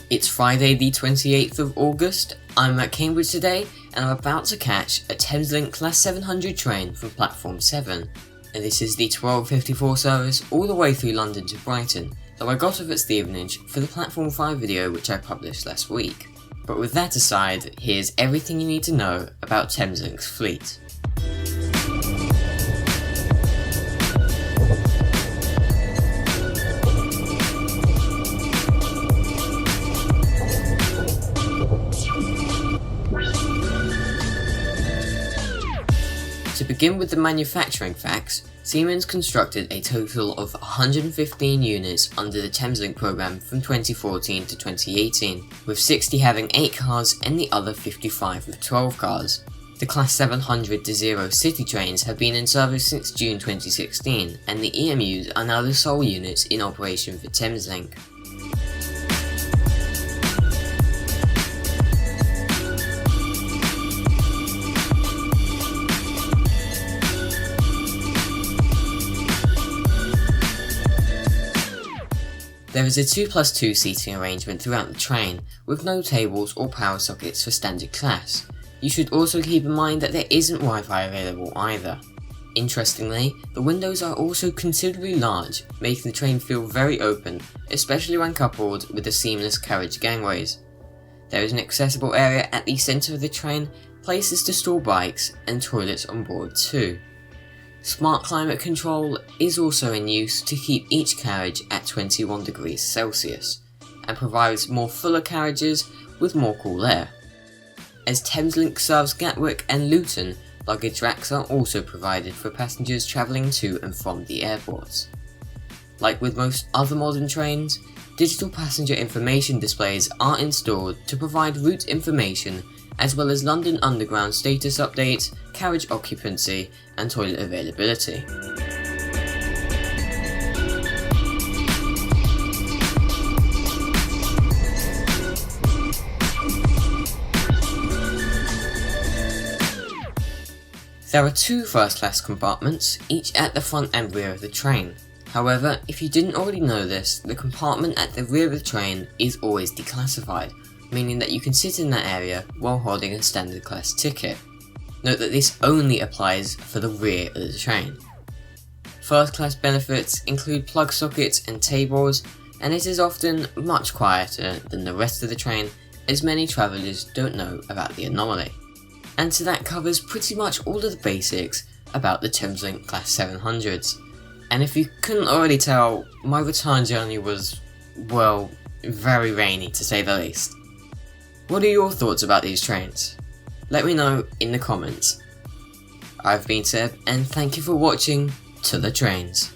It's Friday the 28th of August, I'm at Cambridge today and I'm about to catch a Thameslink Class 700 train from Platform 7. And this is the 12:54 service all the way through London to Brighton, though I got off at Stevenage for the Platform 5 video which I published last week. But with that aside, here's everything you need to know about Thameslink's fleet. To begin with the manufacturing facts, Siemens constructed a total of 115 units under the Thameslink programme from 2014 to 2018, with 60 having 8 cars and the other 55 with 12 cars. The Class 700 Desiro City trains have been in service since June 2016, and the EMUs are now the sole units in operation for Thameslink. There is a 2+2 seating arrangement throughout the train, with no tables or power sockets for standard class. You should also keep in mind that there isn't Wi-Fi available either. Interestingly, the windows are also considerably large, making the train feel very open, especially when coupled with the seamless carriage gangways. There is an accessible area at the centre of the train, places to store bikes, and toilets on board too. Smart climate control is also in use to keep each carriage at 21 degrees Celsius, and provides more fuller carriages with more cool air. As Thameslink serves Gatwick and Luton, luggage racks are also provided for passengers travelling to and from the airports. Like with most other modern trains, digital passenger information displays are installed to provide route information as well as London Underground status updates, carriage occupancy, and toilet availability. There are 2 first-class compartments, each at the front and rear of the train. However, if you didn't already know this, the compartment at the rear of the train is always declassified, meaning that you can sit in that area while holding a standard class ticket. Note that this only applies for the rear of the train. First class benefits include plug sockets and tables, and it is often much quieter than the rest of the train, as many travellers don't know about the anomaly. And so that covers pretty much all of the basics about the Thameslink Class 700s. And if you couldn't already tell, my return journey was, well, very rainy to say the least. What are your thoughts about these trains? Let me know in the comments. I've been Seb, and thank you for watching To The Trains.